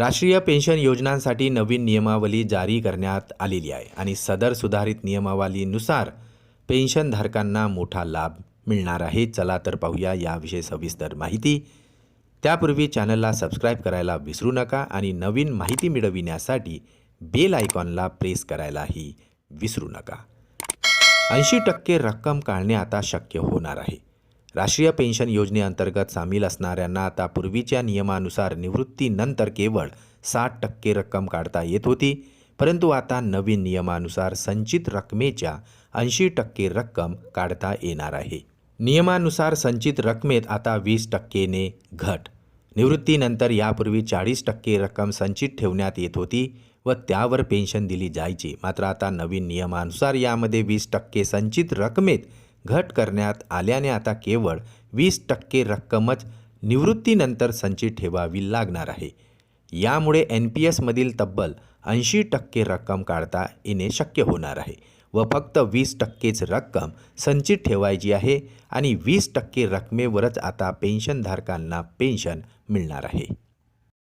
राष्ट्रीय पेन्शन योजनांसाठी नवीन नियमावली जारी करण्यात आलेली आहे आणि सदर सुधारित नियमावलीनुसार पेन्शनधारकांना मोठा लाभ मिळणार आहे। चला तर पाहूया याविषयी सविस्तर माहिती। त्यापूर्वी चॅनलला सबस्क्राइब करायला विसरू नका आणि नवीन माहिती मिळविण्यासाठी बेल आयकॉनला प्रेस करायलाही विसरू नका। 80% रक्कम काढणे आता शक्य होणार आहे। राष्ट्रीय पेन्शन योजनेअंतर्गत सामील असणाऱ्यांना आता पूर्वीच्या नियमानुसार निवृत्तीनंतर केवळ 60% रक्कम काढता येत होती, परंतु आता नवीन नियमानुसार संचित रकमेच्या 80% रक्कम काढता येणार आहे। नियमानुसार संचित रकमेत आता 20% ने घट। निवृत्तीनंतर यापूर्वी 40% रक्कम संचित ठेवण्यात येत होती व त्यावर पेन्शन दिली जायची, मात्र आता नवीन नियमानुसार यामध्ये 20% संचित रकमेत घट करण्यात आल्याने आता केवळ 20% रक्कमच निवृत्तीनंतर संचित ठेवावी लागणार आहे। यामुळे NPS मधील तब्बल 80% रक्कम काढता येणे शक्य होणार आहे व फक्त 20%च रक्कम संचित ठेवायची आहे आणि 20% रकमेवरच आता पेन्शनधारकांना पेन्शन मिळणार आहे।